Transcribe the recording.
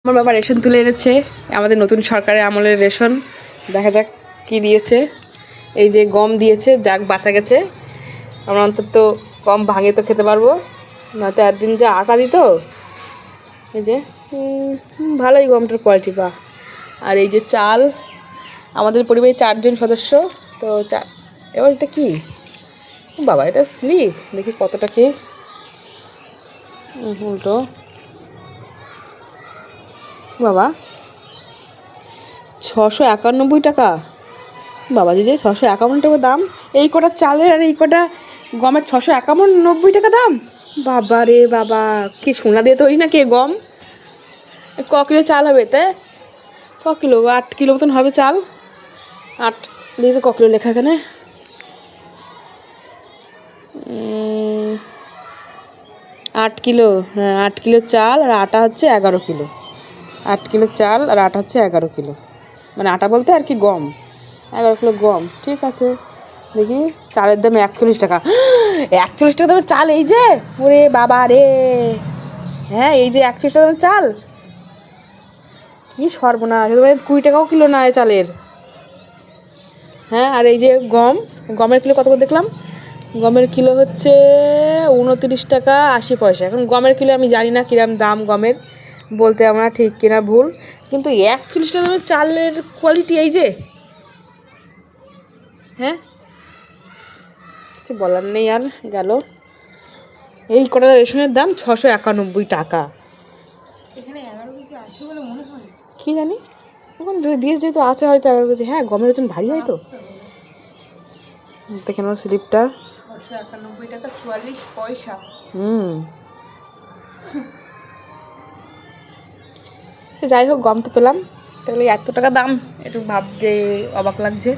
আমার বাবা রেশন তুলে এনেছে, আমাদের নতুন সরকারের আমলের রেশন। দেখা যাক কি দিয়েছে। এই যে গম দিয়েছে, যাক বাঁচা গেছে। আমরা অন্তত গম ভাঙে তো খেতে পারবো, নয়তো একদিন যা আটা দিত। এই যে ভালোই গমটার কোয়ালিটি বা। আর এই যে চাল, আমাদের পরিবারে 4 জন সদস্য তো এবার এটা কি বাবা, এটা স্লিপ দেখি কতটা কি উল্টো বাবা, 691 টাকা। বাবা যে 651 টাকা দাম, এই কটা চালের আর এই কটা গমের 691 টাকা দাম। বাবা রে বাবা, কি সোনা দিয়ে তৈরি না কে গম? ক কিলো চাল হবে এতে? ক কিলো? 8 কিলো মতন হবে চাল। 8 দিয়ে ক কিলো লেখা এখানে? 8 কিলো। হ্যাঁ 8 কিলো চাল আর আটা হচ্ছে 11 কিলো। 8 কিলো চাল আর আটা হচ্ছে 11 কিলো, মানে আটা বলতে আর কি গম। 11 কিলো গম, ঠিক আছে। দেখি চালের দাম 41 টাকা। 41 টাকা দামের চাল এই যে, ওরে বাবা রে। হ্যাঁ এই যে 41 টাকা দামের চাল, কি সর্বনাশ। 20 টাকাও কিলো না এই চালের। হ্যাঁ আর এই যে গম, গমের কিলো কত করে দেখলাম? গমের কিলো হচ্ছে 29 টাকা 80 পয়সা। এখন গমের কিলো আমি জানি না কিরম দাম গমের, বলতে আমরা ঠিক কিনা ভুল, কিন্তু 41 টাকা দামের চালের কোয়ালিটি এই যে। হ্যাঁ কিছু বলার নেই আর, গেল। এই কটা রেশনের দাম 691 টাকা। এখানে 11 কেজি আছে বলে মনে হয়, কি জানি ওখানে দিয়েছে যেহেতু আছে হয়তো 11 কেজি। হ্যাঁ গমের ওজন ভারী হয় তো। দেখেন ওর স্লিপটা, 691 টাকা 44 পয়সা। যাই হোক, গম তো পেলাম, তাহলে এত টাকা দাম একটু ভাবতে অবাক লাগছে।